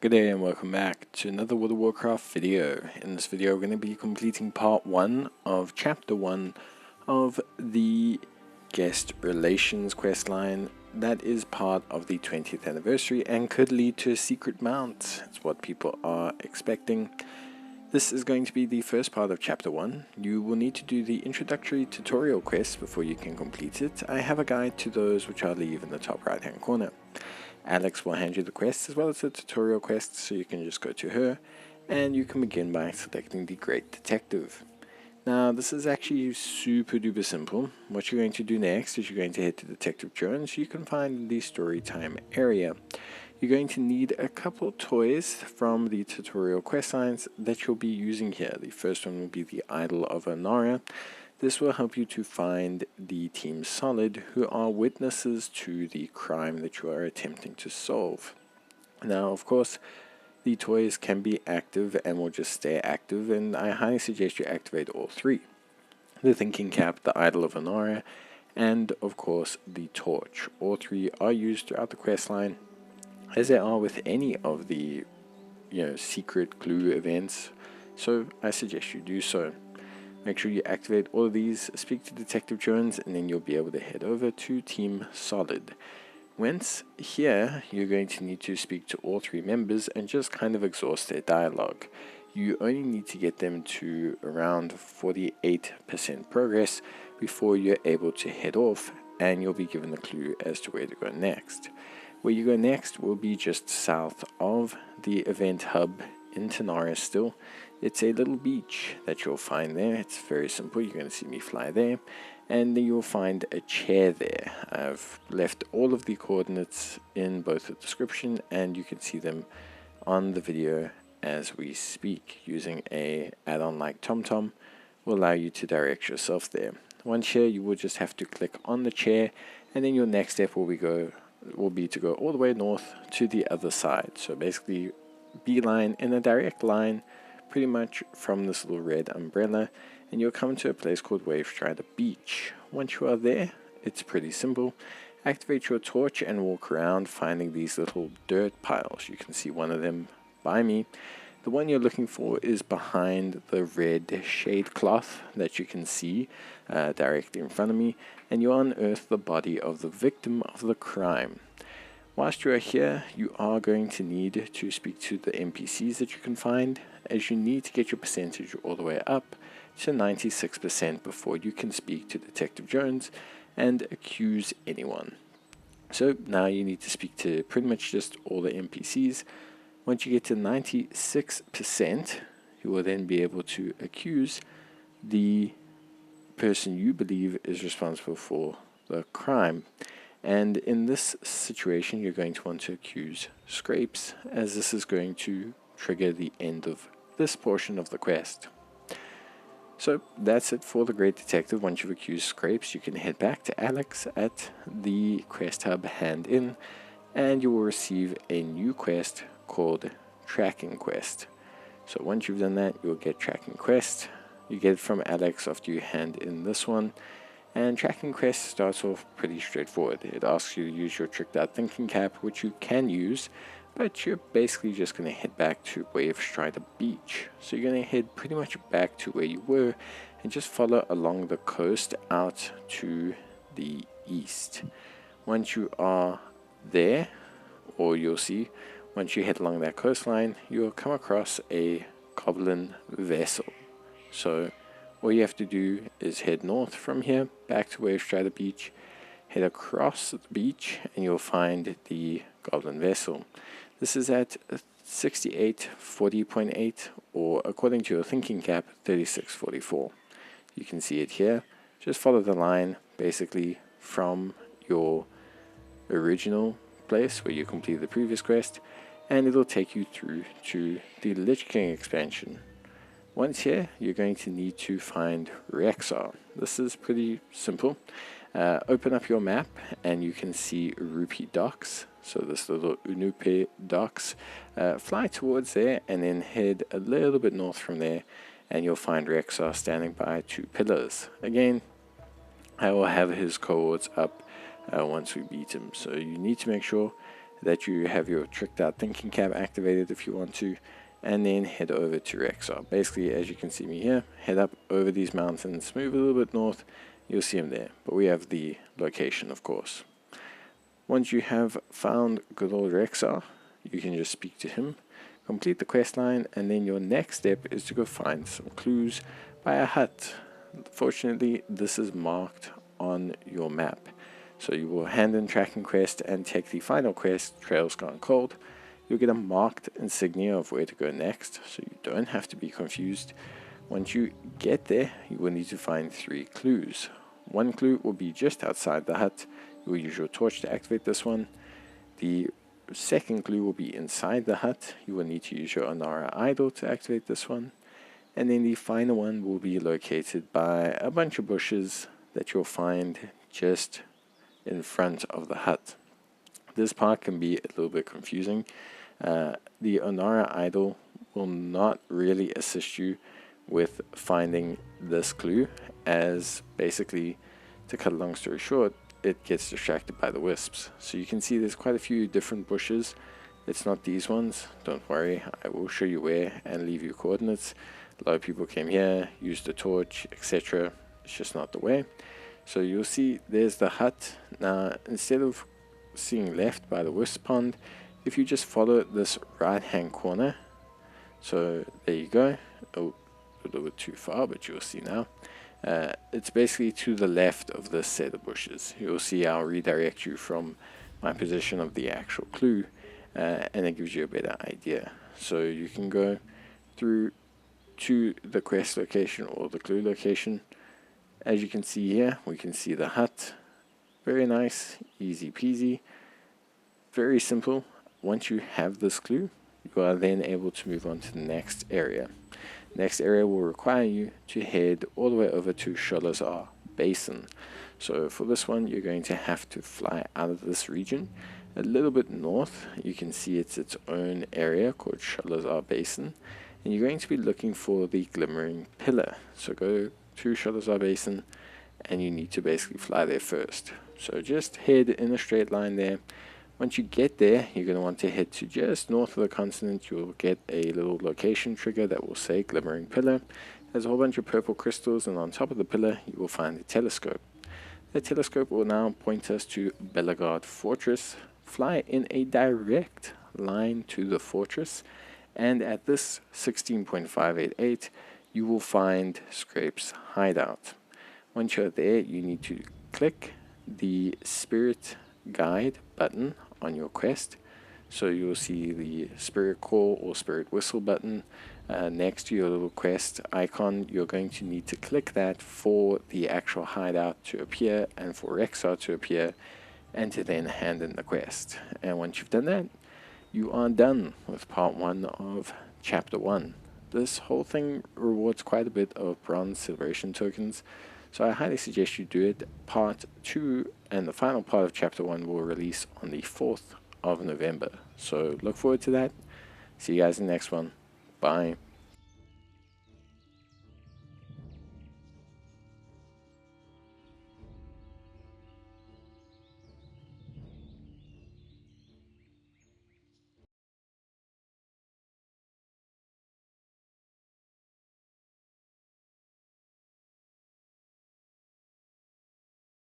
Good day and welcome back to another World of Warcraft video. In this video we're going to be completing part 1 of chapter 1 of the guest relations questline that is part of the 20th anniversary and could lead to a secret mount. It's what people are expecting. This is going to be the first part of chapter 1. You will need to do the introductory tutorial quest before you can complete it. I have a guide to those which I'll leave in the top right hand corner. Alex will hand you the quests as well as the tutorial quests, so you can just go to her and you can begin by selecting the Great Detective. Now this is actually super duper simple. What you're going to do next is you're going to head to Detective Jones. You can find the story time area. You're going to need a couple toys from the tutorial quest lines that you'll be using here. The first one will be the Idol of Onara. This will help you to find the Team Solid, who are witnesses to the crime that you are attempting to solve. Now, of course, the toys can be active and will just stay active, and I highly suggest you activate all three. The Thinking Cap, the Idol of Onara, and of course the Torch. All three are used throughout the quest line, as they are with any of the secret clue events, so I suggest you do so. Make sure you activate all of these, speak to Detective Jones, and then you'll be able to head over to Team Solid. Once here, you're going to need to speak to all three members and just kind of exhaust their dialogue. You only need to get them to around 48% progress before you're able to head off, and you'll be given a clue as to where to go next. Where you go next will be just south of the event hub in Tanara still. It's a little beach that you'll find there. It's very simple. You're going to see me fly there, and then you'll find a chair there. I've left all of the coordinates in both the description, and you can see them on the video as we speak. Using a add-on like TomTom will allow you to direct yourself there. Once here, you will just have to click on the chair, and then your next step will be to go all the way north to the other side. So basically beeline in a direct line pretty much from this little red umbrella, and you'll come to a place called Wavestrider Beach. Once you are there, it's pretty simple. Activate your torch and walk around finding these little dirt piles. You can see one of them by me. The one you're looking for is behind the red shade cloth that you can see directly in front of me, and you unearth the body of the victim of the crime. Whilst you are here, you are going to need to speak to the NPCs that you can find, as you need to get your percentage all the way up to 96% before you can speak to Detective Jones and accuse anyone. So now you need to speak to pretty much just all the NPCs. Once you get to 96%, you will then be able to accuse the person you believe is responsible for the crime. And in this situation, you're going to want to accuse Scrapes, as this is going to trigger the end of this portion of the quest. So that's it for the Great Detective. Once you've accused Scrapes, you can head back to Alex at the quest hub Hand In, and you will receive a new quest called Tracking Quest. So once you've done that, you'll get Tracking Quest. You get it from Alex after you hand in this one. And Tracking Quest starts off pretty straightforward. It asks you to use your Tricked Out Thinking Cap, which you can use, but you're basically just going to head back to Wavestrider Beach. So you're going to head pretty much back to where you were and just follow along the coast out to the east. Once you are there, or you'll see, once you head along that coastline, you'll come across a Goblin Vessel. So all you have to do is head north from here, back to Wavestrider Beach, head across the beach, and you'll find the Goblin Vessel. This is at 6840.8, or according to your Thinking Cap, 3644. You can see it here. Just follow the line, basically, from your original place where you completed the previous quest, and it'll take you through to the Lich King expansion. Once here, you're going to need to find Rexxar. This is pretty simple. Open up your map and you can see Unu'pe Docks. So this little Unu'pe Docks. Fly towards there and then head a little bit north from there, and you'll find Rexxar standing by 2 pillars. Again, I will have his cohorts up once we beat him. So you need to make sure that you have your tricked out thinking cap activated if you want to, and then head over to Rexxar. Basically, as you can see me here, head up over these mountains, move a little bit north, you'll see him there. But we have the location, of course. Once you have found good old Rexxar, you can just speak to him, complete the quest line, and then your next step is to go find some clues by a hut. Fortunately, this is marked on your map. So you will hand in tracking quest and take the final quest, Trails Gone Cold. You'll get a marked insignia of where to go next, so you don't have to be confused. Once you get there, you will need to find 3 clues. One clue will be just outside the hut. You will use your torch to activate this one. The second clue will be inside the hut. You will need to use your Onara idol to activate this one. And then the final one will be located by a bunch of bushes that you'll find just in front of the hut. This part can be a little bit confusing. The Onara idol will not really assist you with finding this clue, as basically, to cut a long story short, it gets distracted by the wisps. So you can see there's quite a few different bushes. It's not these ones, don't worry, I will show you where and leave you coordinates. A lot of people came here, used the torch, etc. It's just not the way. So you'll see there's the hut. Now, instead of seeing left by the wisp pond, if you just follow this right hand corner, so there you go. Oh, a little bit too far, but you'll see now. It's basically to the left of this set of bushes. You'll see I'll redirect you from my position of the actual clue, and it gives you a better idea. So you can go through to the quest location or the clue location. As you can see here, we can see the hut. Very nice, easy peasy, very simple. Once you have this clue, you are then able to move on to the next area. Next area will require you to head all the way over to Sholazar Basin. So for this one, you're going to have to fly out of this region a little bit north. You can see it's its own area called Sholazar Basin, and you're going to be looking for the Glimmering Pillar. So go to Sholazar Basin, and you need to basically fly there first. So just head in a straight line there. Once you get there, you're going to want to head to just north of the continent. You'll get a little location trigger that will say Glimmering Pillar. There's a whole bunch of purple crystals, and on top of the pillar, you will find a telescope. The telescope will now point us to Belagard Fortress. Fly in a direct line to the fortress, and at this 16.588, you will find Scrape's hideout. Once you're there, you need to click the Spirit Guide button on your quest. So you'll see the Spirit Call or Spirit Whistle button next to your little quest icon. You're going to need to click that for the actual hideout to appear and for Rexxar to appear, and to then hand in the quest. And once you've done that, you are done with part 1 of chapter 1. This whole thing rewards quite a bit of bronze celebration tokens, so I highly suggest you do it. Part 2 and the final part of chapter 1 will release on the 4th of November. So look forward to that. See you guys in the next one. Bye.